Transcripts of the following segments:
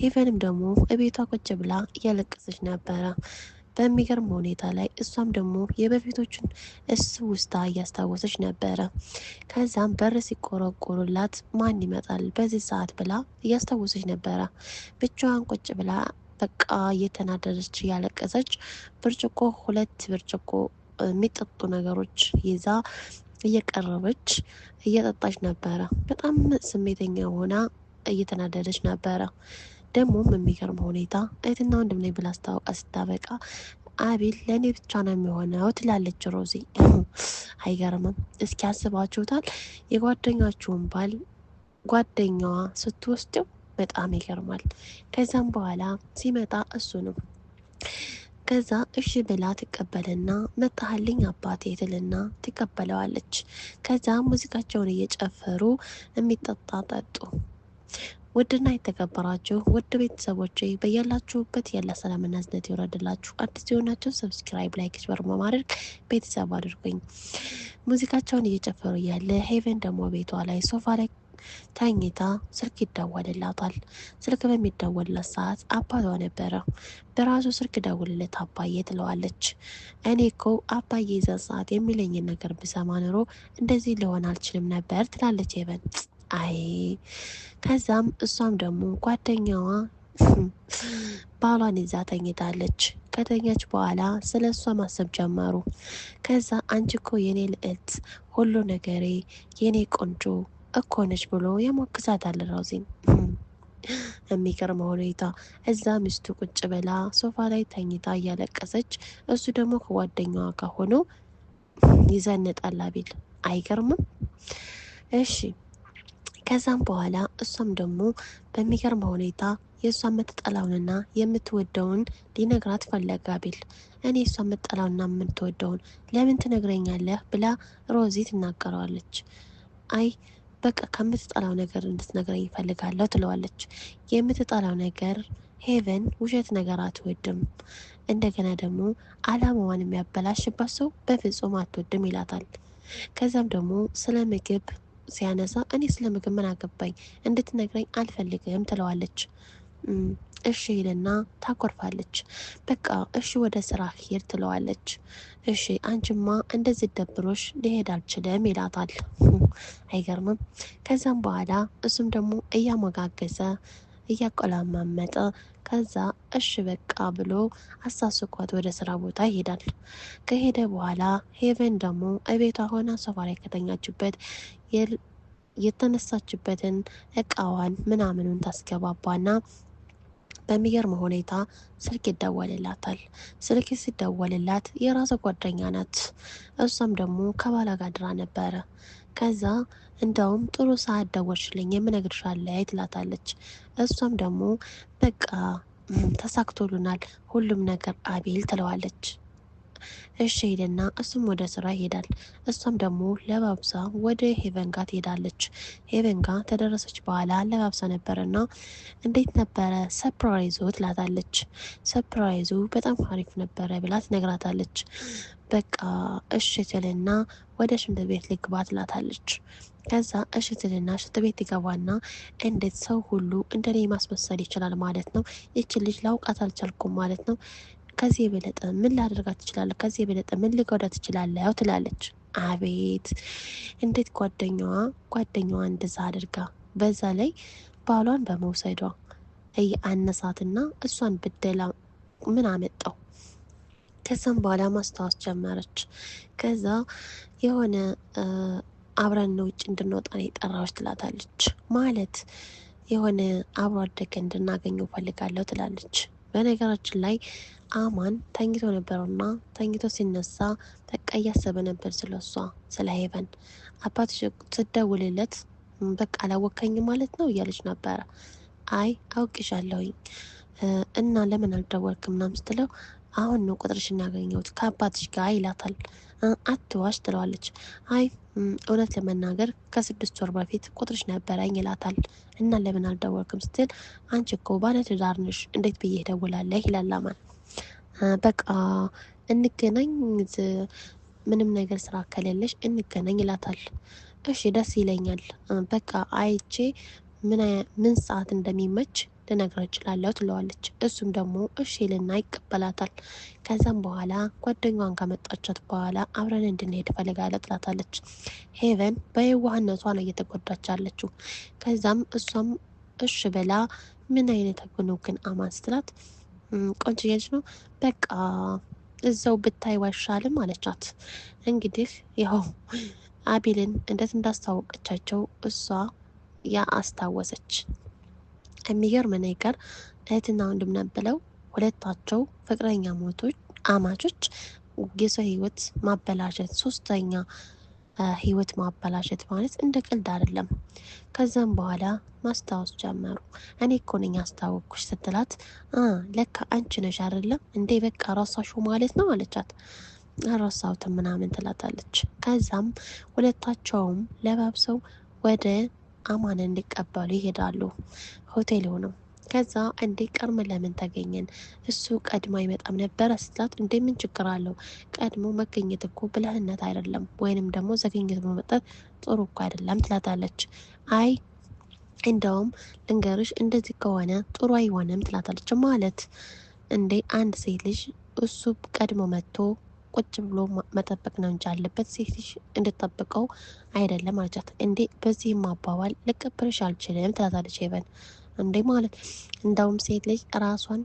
ሄቨንም ደግሞ እቤቷ ቁጭ ብላ እያለቀሰች ነበረ። በሚገርም ሁኔታ ላይ እሷም ደግሞ የበፊቶቹን ውስጣ እያስታወሰች ነበረ። ከዛም በር ሲቆረቆሩላት ማን ይመጣል በዚህ ሰዓት ብላ እያስታወሰች ነበረ። ብቻዋን ቁጭ ብላ በቃ እየተናደደች እያለቀሰች ብርጭቆ 2 ብርጭቆ የሚጠጡ ነገሮች ይዛ እየቀረበች እየጠጣች ነበረ። በጣም ስሜተኛ ሆና እየተናደደች ነበረ። ደግሞም የሚገርም ሁኔታ እህትና ወንድም ነኝ ብላ አስታውቃ ስታበቃ አቤል ለእኔ ብቻ ነው የሚሆነው ትላለች ሮዚ። አይገርምም? እስኪ አስባችሁታል? የጓደኛችሁን ባል ጓደኛዋ ስትወስደው በጣም ይገርማል። ከዛም በኋላ ሲመጣ እሱ ነው። ከዛ እሺ ብላ ትቀበልና መጣህልኝ አባቴ ትልና ትቀበለዋለች። ከዛ ሙዚቃቸውን እየጨፈሩ የሚጠጣ ጠጡ። ውድና የተከበራችሁ ውድ ቤተሰቦቼ በያላችሁበት ያለ ሰላምና እዝነት ይወረድላችሁ። አዲስ የሆናችሁ ሰብስክራይብ፣ ላይክ፣ ሸር በማድረግ ቤተሰብ አድርጉኝ። ሙዚቃቸውን እየጨፈሩ እያለ ሄቨን ደግሞ ቤቷ ላይ ሶፋ ላይ ተኝታ ስልክ ይደወልላታል። ስልክ በሚደወልላት ሰዓት አባቷ ነበረ። በራሱ ስልክ ደውልለት አባዬ ትለዋለች። እኔ እኮ አባዬ ይዘን ሰዓት የሚለኝን ነገር ብሰማ ኑሮ እንደዚህ ሊሆን አልችልም ነበር ትላለች ሄቨን። አይ ከዛም እሷም ደግሞ ጓደኛዋ ባሏን ይዛ ተኝታለች። ከተኛች በኋላ ስለ እሷ ማሰብ ጀመሩ። ከዛ አንቺ እኮ የኔ ልዕልት፣ ሁሉ ነገሬ፣ የኔ ቆንጆ እኮ ነች ብሎ የሞክሳታል ሮዚን። የሚገርም ሁኔታ እዛ ሚስቱ ቁጭ ብላ ሶፋ ላይ ተኝታ እያለቀሰች፣ እሱ ደግሞ ከጓደኛዋ ጋር ሆኖ ይዘንጣል አቤል። አይገርምም? እሺ ከዛም በኋላ እሷም ደግሞ በሚገርም ሁኔታ የእሷ የምትጠላውንና የምትወደውን ሊነግራት ፈለገ አቤል። እኔ እሷ የምትጠላውና የምትወደውን ለምን ትነግረኛለህ ብላ ሮዚ ትናገረዋለች። አይ በቃ ከምትጠላው ነገር እንድትነግረኝ ይፈልጋለሁ ትለዋለች። የምትጠላው ነገር ሄቨን ውሸት ነገር አትወድም፣ እንደገና ደግሞ አላማዋን የሚያበላሽባት ሰው በፍጹም አትወድም ይላታል። ከዛም ደግሞ ስለ ምግብ ሲያነሳ እኔ ስለ ምግብ ምን አገባኝ እንድትነግረኝ አልፈልግም ትለዋለች። እሺ ይልና ታኮርፋለች። በቃ እሺ ወደ ስራ ሄድ ትለዋለች። እሺ አንቺማ እንደዚህ ደብሮሽ ሊሄድ አልችልም ይላታል። አይገርምም? ከዛም በኋላ እሱም ደግሞ እያሞጋገሰ እያቆላማመጠ ከዛ እሺ በቃ ብሎ አሳስቋት ወደ ስራ ቦታ ይሄዳል። ከሄደ በኋላ ሄቨን ደግሞ እቤቷ ሆና ሶፋ ላይ ከተኛችበት የተነሳችበትን እቃዋን ምናምኑን ታስገባባና በሚገርም ሁኔታ ስልክ ይደወልላታል። ስልክ ሲደወልላት የራሷ ጓደኛ ናት። እሷም ደግሞ ከባላ ጋር ድራ ነበረ። ከዛ እንደውም ጥሩ ሰዓት ደወልሽልኝ የምነግርሽ አለ ትላታለች። እሷም ደግሞ በቃ ተሳክቶልናል ሁሉም ነገር አቤል ትለዋለች። እሺ ሄደና እሱም ወደ ስራ ይሄዳል። እሷም ደግሞ ለባብሳ ወደ ሄቨን ጋር ትሄዳለች። ሄቨን ጋር ተደረሰች በኋላ ለባብሳ ነበረና እንዴት ነበረ ሰፕራይዙ ትላታለች። ሰፕራይዙ በጣም አሪፍ ነበረ ብላ ትነግራታለች። በቃ እሺ ትልና ወደ ሽንት ቤት ልግባ ትላታለች። ከዛ እሺ ትልና ሽንት ቤት ይገባና እንዴት ሰው ሁሉ እንደኔ ማስመሰል ይችላል ማለት ነው? ይችን ልጅ ላውቃት አልቻልኩም ማለት ነው? ከዚህ የበለጠ ምን ላደርጋት ትችላለህ? ከዚህ የበለጠ ምን ልጎዳት ትችላለህ? ትላለች። አቤት እንዴት ጓደኛዋ እንደዛ አድርጋ በዛ ላይ ባሏን በመውሰዷ አነሳትና እሷን ብደላ ምን አመጣው? ከዛም በኋላ ማስታወስ ጀመረች። ከዛ የሆነ አብረን ውጭ እንድንወጣ ነው የጠራዎች ትላታለች። ማለት የሆነ አብሮ አደገ እንድናገኘው ፈልጋለሁ ትላለች። በነገራችን ላይ አማን ተኝቶ ነበረውና ተኝቶ ሲነሳ በቃ እያሰበ ነበር ስለሷ ስለ ሄቨን። አባትሽ ትደውልለት በቃ አላወከኝ ማለት ነው እያለች ነበረ። አይ አውቅሻለሁኝ እና ለምን አልደወልክም ምናምን ስትለው አሁን ነው ቁጥርሽን ያገኘሁት ከአባትሽ ጋር ይላታል። አትዋሽ ትለዋለች። አይ እውነት ለመናገር ከ6 ወር በፊት ቁጥርሽ ነበረኝ ይላታል። እና ለምን አልደወልክም ስትል አንቺ እኮ ባለ ትዳር ነሽ እንዴት ብዬ እደውላለሁ ይላል አማን። በቃ እንገናኝ ምንም ነገር ስራ ከሌለሽ እንገናኝ ይላታል። እሺ ደስ ይለኛል በቃ አይቼ ምን ሰዓት እንደሚመች ልነግርህ እችላለሁ ትለዋለች። እሱም ደግሞ እሺ ልና ይቀበላታል። ከዛም በኋላ ጓደኛዋን ከመጣቻት በኋላ አብረን እንድንሄድ ፈልጋለሁ ትላታለች። ሄቨን በየዋህነቷ ነው እየተጎዳች ያለችው። ከዛም እሷም እሺ ብላ ምን አይነት ነው ግን አማን ስትላት ቆንጅዬ ነው በቃ እዛው ብታይ ዋሻልም አለቻት። እንግዲህ ያው አቤልን እንዴት እንዳስታወቀቻቸው እሷ ያ አስታወሰች። የሚገርም ነገር እህትና ወንድም ብለው ሁለታቸው ፍቅረኛ ሞቶች አማቾች የሰው ህይወት ማበላሸት ሶስተኛ ህይወት ማበላሸት ማለት እንደ ቀልድ አይደለም። ከዛም በኋላ ማስታወስ ጀመሩ። እኔ እኮ ነኝ አስታወቅኩሽ ስትላት ለካ አንቺ ነሽ አይደለም እንዴ በቃ ራሳሹ ማለት ነው አለቻት። አራሳውት ምናምን ትላታለች። ከዛም ሁለታቸውም ለባብሰው ወደ አማን እንዲቀበሉ ይሄዳሉ። ሆቴል ሆነው ከዛ እንዴ ቀድመ ለምን ተገኘን? እሱ ቀድሞ አይመጣም ነበረ ስትላት እንዴ ምን ችግር አለው? ቀድሞ መገኘት እኮ ብልህነት አይደለም፣ ወይንም ደግሞ ዘገኘት መመጣት ጥሩ እኮ አይደለም ትላታለች። አይ እንደውም ልንገርሽ እንደዚህ ከሆነ ጥሩ አይሆንም ትላታለች። ማለት እንዴ አንድ ሴት ልጅ እሱ ቀድሞ መጥቶ ቁጭ ብሎ መጠበቅ ነው እንጂ አለበት ሴት ልጅ እንድጠብቀው አይደለም አለቻት። እንዴ በዚህም አባባል ልቀበልሽ አልችልም ትላታለች ሄቨን። እንዴ ማለት እንደውም ሴት ልጅ ራሷን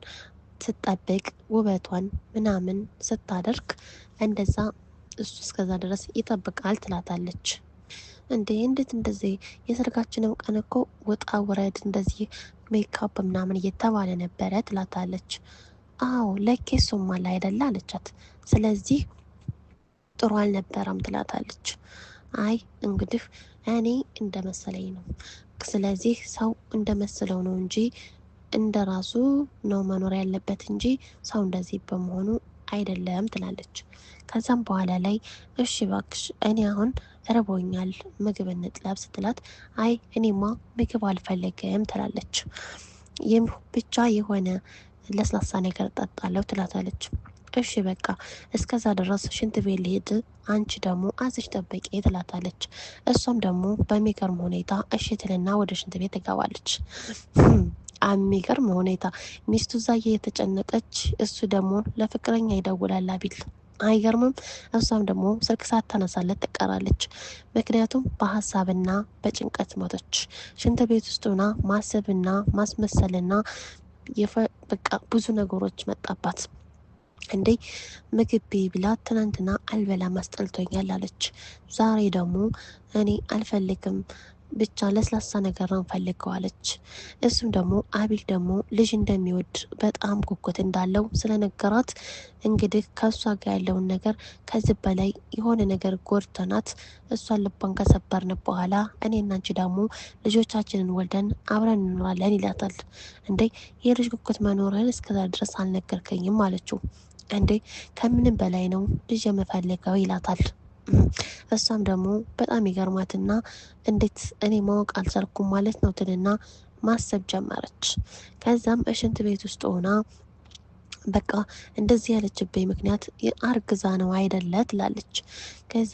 ስትጠብቅ ውበቷን ምናምን ስታደርግ እንደዛ እሱ እስከዛ ድረስ ይጠብቃል ትላታለች። እንዴ እንዴት እንደዚህ የሰርጋችንም ቀን እኮ ወጣ ውረድ እንደዚህ ሜካፕ ምናምን እየተባለ ነበረ ትላታለች። አዎ ለኬሱም አለ አይደለ አለቻት። ስለዚህ ጥሩ አልነበረም ትላታለች። አይ እንግዲህ እኔ እንደመሰለኝ ነው። ስለዚህ ሰው እንደመሰለው ነው እንጂ እንደራሱ ነው መኖር ያለበት እንጂ ሰው እንደዚህ በመሆኑ አይደለም ትላለች። ከዛም በኋላ ላይ እሺ ባክሽ እኔ አሁን እርቦኛል ምግብ እንጥለብ ስትላት አይ እኔማ ምግብ አልፈልግም ትላለች። ይህም ብቻ የሆነ ለስላሳ ነገር ጠጣለሁ ትላታለች። እሺ በቃ እስከዛ ድረስ ሽንት ቤት ልሄድ፣ አንቺ ደግሞ አዝሽ ጠበቂ ትላታለች። እሷም ደግሞ በሚገርም ሁኔታ እሺ ትልና ወደ ሽንት ቤት ትገባለች። የሚገርም ሁኔታ ሚስቱ እዛ የተጨነቀች፣ እሱ ደግሞ ለፍቅረኛ ይደውላል አቤል። አይገርምም? እሷም ደግሞ ስልክ ሳታነሳለት ትቀራለች። ምክንያቱም በሀሳብና በጭንቀት ሞተች። ሽንት ቤት ውስጥ ሆና ማሰብና ማስመሰልና በቃ ብዙ ነገሮች መጣባት። እንዴ ምግብ ብላ ትናንትና አልበላም አስጠልቶኛል አለች። ዛሬ ደግሞ እኔ አልፈልግም ብቻ ለስላሳ ነገር ነው ፈልገው አለች። እሱም ደግሞ አቤል ደግሞ ልጅ እንደሚወድ በጣም ጉጉት እንዳለው ስለነገራት እንግዲህ ከእሷ ጋር ያለውን ነገር ከዚህ በላይ የሆነ ነገር ጎድተናት እሷን ልቧን ከሰበርን በኋላ እኔ እና አንቺ ደግሞ ልጆቻችንን ወልደን አብረን እንኖራለን ይላታል። እንዴ የልጅ ጉጉት መኖርህን እስከዛ ድረስ አልነገርከኝም አለችው። እንዴ ከምንም በላይ ነው ልጅ የምፈልገው ይላታል። እሷም ደግሞ በጣም ይገርማትና እንዴት እኔ ማወቅ አልቻልኩም ማለት ነው ትልና ማሰብ ጀመረች። ከዛም እሽንት ቤት ውስጥ ሆና በቃ እንደዚህ ያለችበት ምክንያት አርግዛ ነው አይደለ ትላለች። ከዛ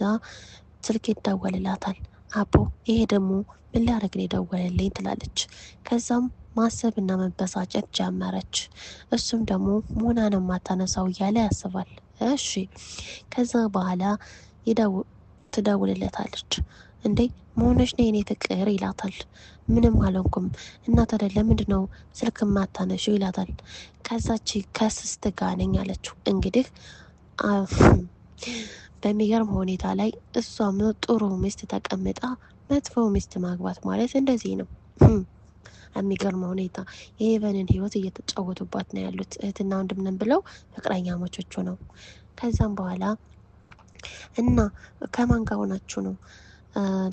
ስልክ ይደወልላታል። አቦ ይሄ ደግሞ ምን ሊያደርግ ነው የደወለልኝ ትላለች። ከዛም ማሰብና መበሳጨት ጀመረች። እሱም ደግሞ ሞና ነው የማታነሳው እያለ ያስባል። እሺ ከዛ በኋላ ትደውልለታለች። እንዴ መሆነች ነው የኔ ፍቅር ይላታል። ምንም አልሆንኩም እናት አይደለ ምንድን ነው ስልክ ማታነሺው ይላታል። ከዛች ከስስት ጋር ነኝ አለችው። እንግዲህ በሚገርም ሁኔታ ላይ እሷም ጥሩ ሚስት ተቀምጣ መጥፎ ሚስት ማግባት ማለት እንደዚህ ነው። የሚገርመው ሁኔታ የሄቨንን ህይወት እየተጫወቱባት ነው ያሉት። እህትና ወንድም ነን ብለው ፍቅረኛሞቾቹ ነው። ከዛም በኋላ እና ከማን ጋር ሆናችሁ ነው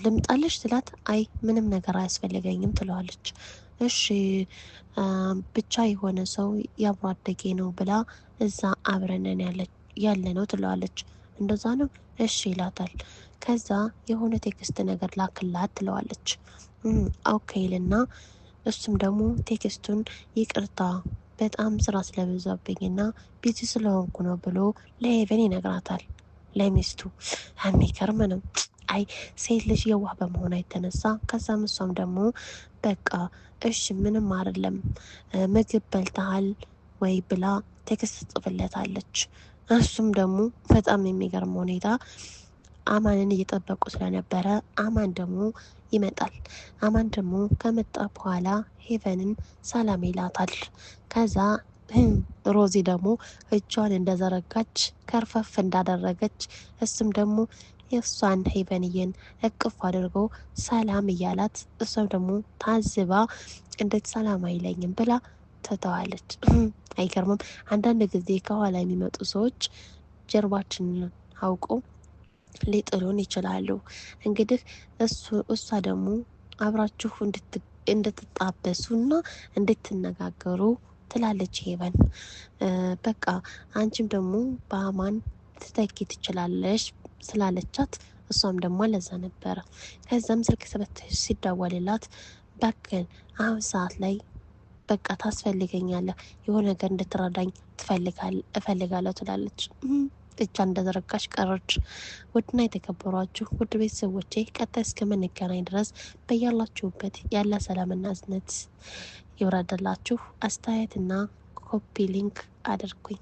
ልምጣልሽ ስላት አይ ምንም ነገር አያስፈልገኝም ትለዋለች። እሺ ብቻ የሆነ ሰው ያብሮ አደጌ ነው ብላ እዛ አብረነን ያለ ነው ትለዋለች። እንደዛ ነው እሺ ይላታል። ከዛ የሆነ ቴክስት ነገር ላክላት ትለዋለች። ኦኬ ልና እሱም ደግሞ ቴክስቱን ይቅርታ በጣም ስራ ስለበዛብኝና ቢዚ ስለሆንኩ ነው ብሎ ለሄቨን ይነግራታል። ለሚስቱ የሚገርም ነው። አይ ሴት ልጅ የዋህ በመሆኗ የተነሳ ከዛም እሷም ደግሞ በቃ እሺ ምንም አይደለም ምግብ በልተሃል ወይ ብላ ቴክስት ጽፍለታለች። እሱም ደግሞ በጣም የሚገርም ሁኔታ አማንን እየጠበቁ ስለነበረ አማን ደግሞ ይመጣል። አማን ደግሞ ከመጣ በኋላ ሄቨንን ሰላም ይላታል። ከዛ ሮዚ ደግሞ እጇን እንደዘረጋች ከርፈፍ እንዳደረገች እሱም ደግሞ የእሷን ሄቨንዬን እቅፍ አድርጎ ሰላም እያላት እሷም ደግሞ ታዝባ እንዴት ሰላም አይለኝም ብላ ትተዋለች። አይገርምም? አንዳንድ ጊዜ ከኋላ የሚመጡ ሰዎች ጀርባችንን አውቀው ሊጥሉን ይችላሉ። እንግዲህ እሷ ደግሞ አብራችሁ እንድትጣበሱና እንድትነጋገሩ ትላለች ሄቨን። በቃ አንቺም ደግሞ በአማን ትተኪ ትችላለሽ ስላለቻት እሷም ደግሞ ለዛ ነበረ። ከዛም ስልክ ሲደወልላት በክል አሁን ሰዓት ላይ በቃ ታስፈልገኛለህ፣ የሆነ ነገር እንድትረዳኝ እፈልጋለሁ ትላለች። እጇ እንደዘረጋች ቀረች። ውድና የተከበሯችሁ ውድ ቤተሰቦቼ ቀጣይ እስከምንገናኝ ድረስ በያላችሁበት ያለ ሰላምና እዝነት ይውረድላችሁ። አስተያየትና ኮፒ ሊንክ አድርጉኝ።